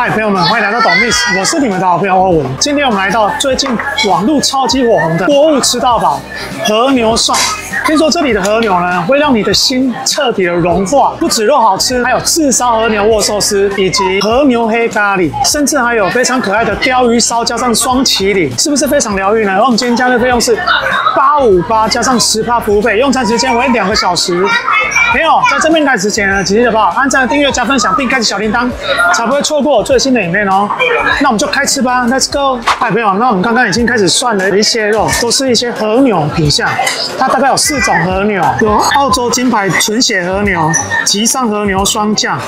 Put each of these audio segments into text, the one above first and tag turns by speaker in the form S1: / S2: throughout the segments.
S1: 嗨，朋友們，歡迎來到懂 Miss， 我是你們的好朋友歐文。今天我們來到最近網絡超級火紅的鍋物吃到飽和牛涮。聽說這裡的和牛呢，會讓你的心徹底的融化，不止肉好吃，還有炙燒和牛握壽司，以及和牛黑咖喱，甚至還有非常可愛的鯛魚燒加上雙麒麟，是不是非常療癒呢？而我們今天加的費用是858加上10%服務費，用餐時間為2個小時。朋友在這邊開始之前呢，請記得幫我按讚、訂閱、加分享，並開啟小鈴鐺，才不會錯過我最新的影片哦。那我們就開吃吧 ，Let's go！ 嗨，朋友，那我們剛剛已經開始涮了一些肉，都是一些和牛品項，它大概有4種和牛，有澳洲金牌純血和牛、極上和牛霜降、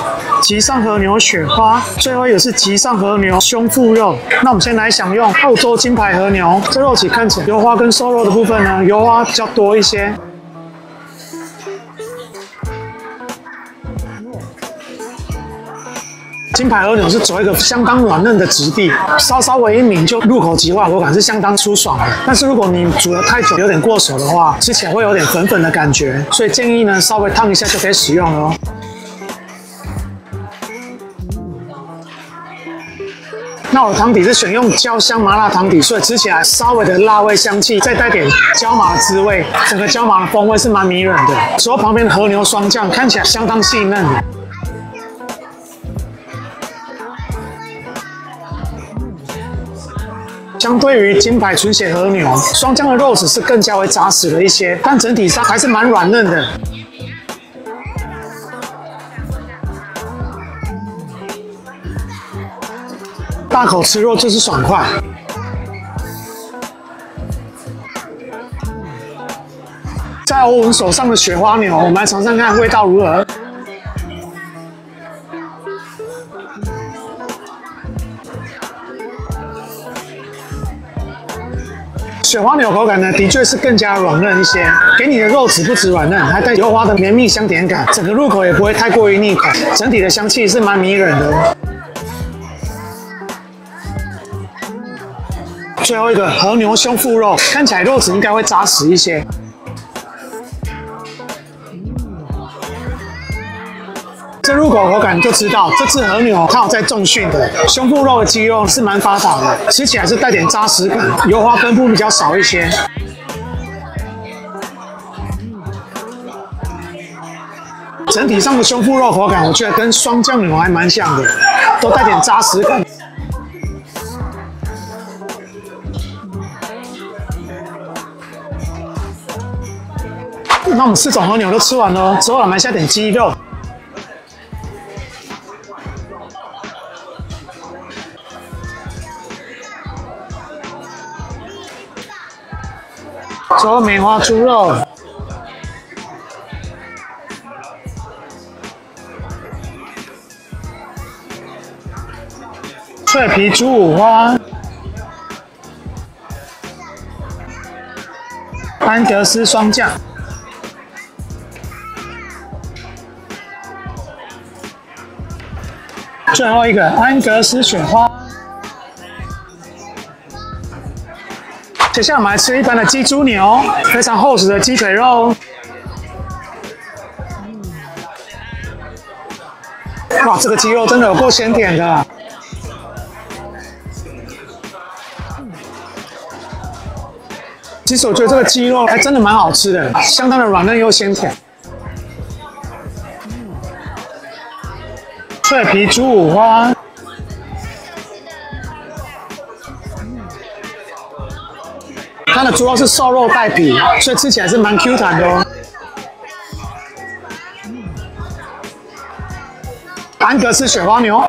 S1: 極上和牛雪花，最後一個是極上和牛胸腹肉。那我們先來享用澳洲金牌和牛，這肉起看起來油花跟瘦肉的部分呢，油花比較多一些。金牌和牛是走一個相當軟嫩的質地，稍微一抿就入口即化，口感是相當舒爽的。但是如果你煮得太久，有點過熟的話，吃起來會有點粉粉的感覺，所以建議呢稍微燙一下就可以使用了哦。那我的湯底是選用焦香麻辣湯底，所以吃起來稍微的辣味香氣，再帶點椒麻的滋味，整個椒麻的風味是蠻迷人的。除了旁邊的和牛霜降看起來相當細嫩的。相對於金牌純血和牛，霜降的肉質是更加為扎實了一些，但整體上還是蠻軟嫩的。大口吃肉就是爽快。在歐文手上的雪花牛，我們來嘗嘗看味道如何。雪花牛口感呢，的確是更加軟嫩一些，給你的肉質不止軟嫩，還帶油花的綿密香甜感，整個入口也不會太過於膩口，整體的香氣是蠻迷人的哦。最後一個和牛胸腹肉，看起來肉質應該會扎實一些。這入口感就知道，這隻和牛它有在重訓的，胸部肉的肌肉是蠻發達的，吃起來是帶點扎實感，油花分布比較少一些。整體上的胸部肉口感，我覺得跟霜降牛還蠻像的，都帶點扎實感。那我們4種和牛都吃完了，之後我們來下點雞肉。之後梅花豬肉，脆皮豬五花，安格斯霜降，最後一個安格斯雪花。接下來我們來吃一般的雞豬牛，非常厚實的雞腿肉。哇，這個雞肉真的有夠鮮甜的。其實我覺得這個雞肉還真的蠻好吃的，相當的軟嫩又鮮甜。脆皮豬五花。它的豬肉是瘦肉帶皮，所以吃起來是蠻 Q 彈的哦。安格斯雪花牛，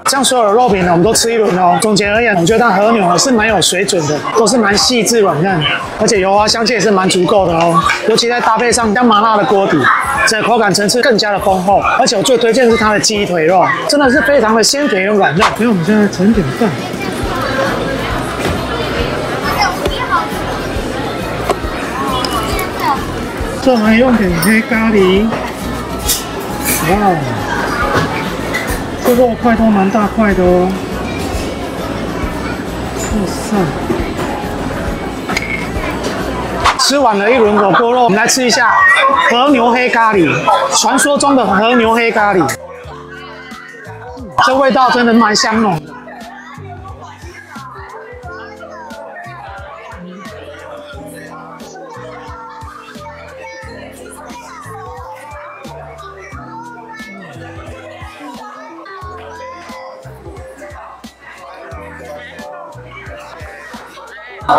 S1: 这樣所有的肉品呢，我們都吃一輪哦。總結而言，我覺得它和牛是蠻有水準的，都是蠻細緻軟嫩，而且油花香氣也是蠻足夠的哦。尤其在搭配上像麻辣的鍋底，整個口感層次更加的豐厚。而且我最推薦的是它的雞腿肉，真的是非常的鮮甜又軟嫩。因為我們現在盛點飯。这還用點黑咖喱，哇！這肉塊都蠻大塊的哦，哇塞！吃完了一輪火鍋肉，我們來吃一下和牛黑咖喱，傳說中的和牛黑咖喱，這味道真的蠻香濃的。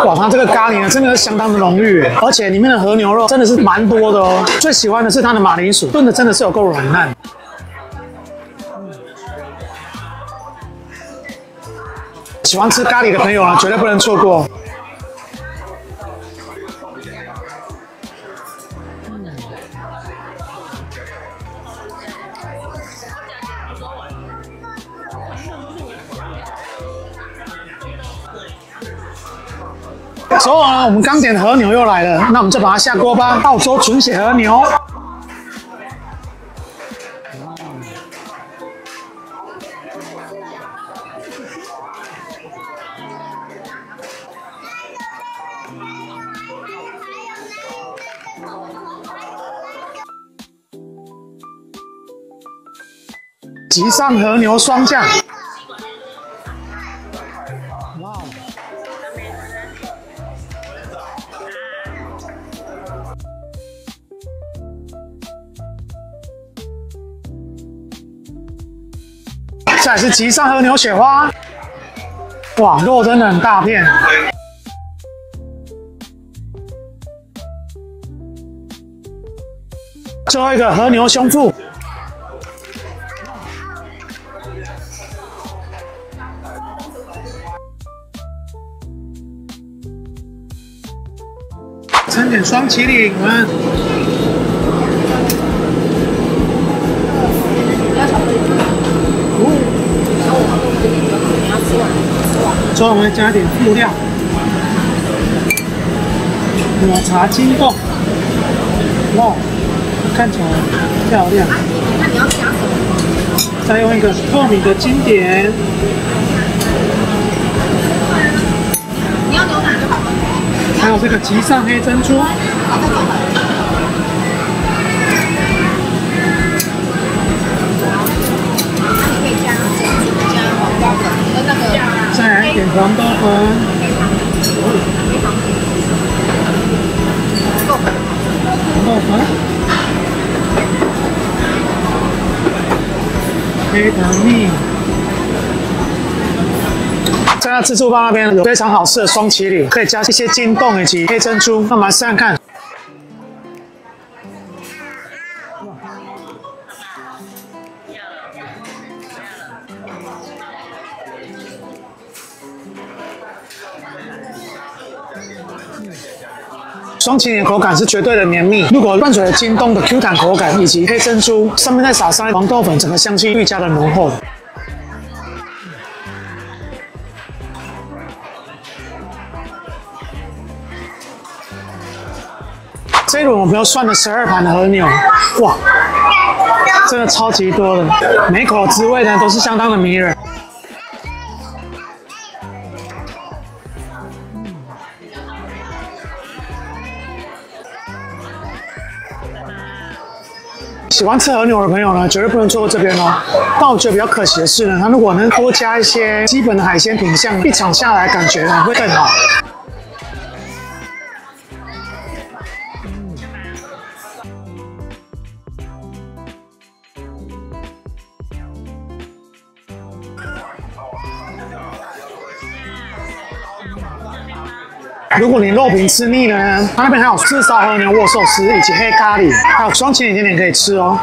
S1: 哇，它这個咖喱呢，真的是相當的濃郁，而且裡面的和牛肉真的是蠻多的哦。最喜歡的是它的馬鈴薯，燉的真的是有夠軟爛。喜歡吃咖喱的朋友呢，絕對不能錯過。所以呢，我們剛點的和牛又來了，那我們就把它下鍋吧。澳洲純血和牛，極上和牛雙醬。再來是極上和牛雪花，哇，肉真的很大片。最後一個和牛胸腹，称點雙麒麟們。所以我們加點副料，抹茶金凍，哇，看起來漂亮。那你要加什麼？再用一個透明的經典。你要牛奶就好了。還有這個極上黑珍珠。再來一點黃豆粉，黃豆粉，黑糖蜜。在那自助吧那邊有非常好吃的雙麒麟，可以加一些筋凍以及黑珍珠。那我們來試試看。双麒麟的口感是絕對的綿密，如果伴隨着筋凍的 Q 彈口感以及黑珍珠，上面再撒上黃豆粉，整個香氣愈加的濃厚。這一輪我們又涮了12盤的和牛，哇，真的超級多的，每口滋味呢都是相當的迷人。喜歡吃和牛的朋友呢，絕對不能錯過這邊哦。但我覺得比較可惜的是呢，它如果能多加一些基本的海鮮品項，一場下來感覺呢會更好。如果你肉品吃膩了呢，它那邊還有炙燒和牛握壽司以及黑咖喱，還有雙麒麟甜點可以吃哦。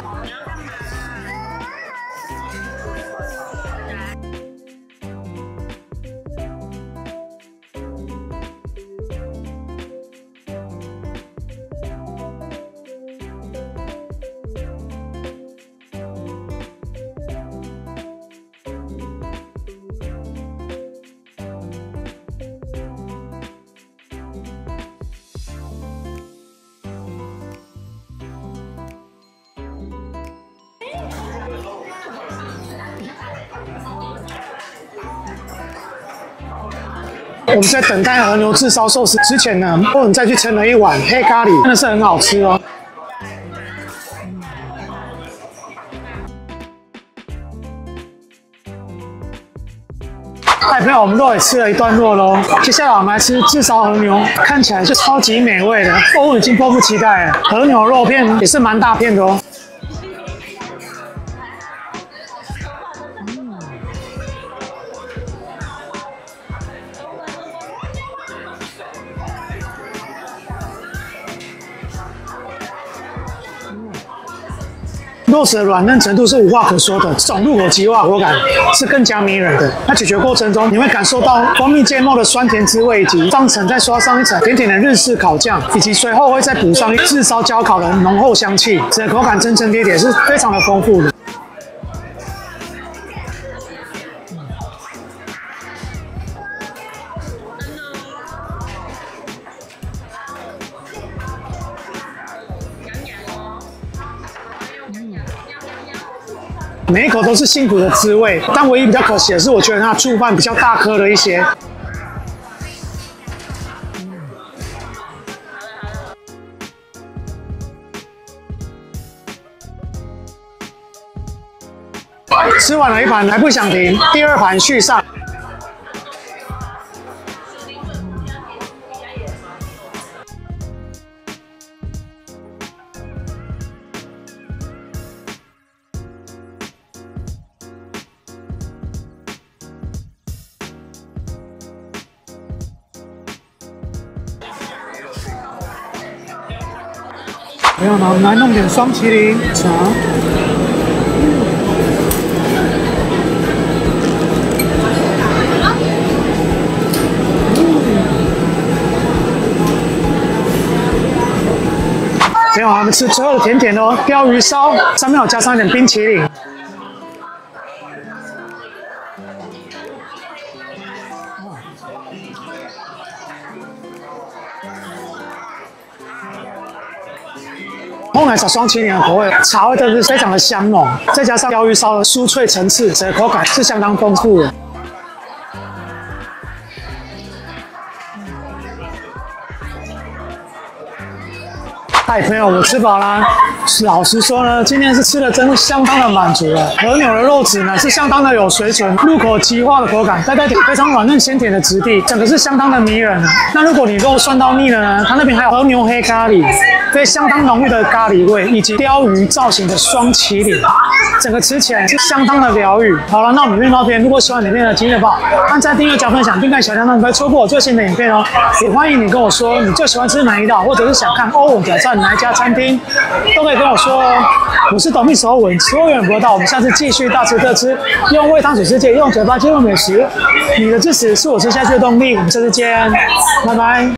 S1: 我們在等待和牛炙燒壽司之前呢，我們再去盛了一碗黑咖喱，真的是很好吃哦。嗨，朋友，我們肉也吃了一段落嘍，接下来我們來吃炙燒和牛，看起来就超級美味的，我已經迫不及待了。和牛肉片也是蠻大片的哦。肉质的軟嫩程度是無話可說的，這種入口即化的口感是更加迷人的。那咀嚼過程中，你會感受到蜂蜜芥末的酸甜滋味，以及上層再刷上一層甜甜的日式烤醬，以及隨後會再補上炙燒焦烤的濃厚香氣，整個口感層層疊疊是非常的豐富的。每一口都是幸福的滋味，但唯一比較可惜的是，我觉得它的醋飯比較大顆了一些。吃完了一盤還不想停，第二盤續上。没有呢，我們來弄點雙麒麟茶。没有，我們吃最後的甜點哦，鯛魚燒，上面有加上一點冰淇淋。烘奶茶雙麒麟的口味，茶味真的是非常的香濃，再加上鯛魚燒的酥脆層次，整個口感是相當豐富的。嗨，朋友，我吃飽啦。老實說呢，今天是吃的真的相當的滿足了。和牛的肉質呢是相當的有水準，入口即化的口感，帶點非常軟嫩鮮甜的質地，整個是相當的迷人的。那如果你肉酸到膩了呢，它那邊還有和牛黑咖喱，所以相當濃郁的咖喱味，以及鯛魚造型的雙麒麟，整個吃起來是相當的療癒。好了，那我們影片到這邊，如果喜歡影片的，記得幫按讚、訂閱、加分享，並開小鈴鐺，不會錯過我最新的影片哦。也歡迎你跟我說你最喜歡吃哪一道，或者是想看歐文挑戰哪一家餐廳，都可以跟我說哦。我是懂歷史歐文，吃歐永不到，我們下次繼續大吃特吃，用味湯水世界，用嘴巴接觸美食。你的支持是我吃下去的動力。我們下次見，拜拜。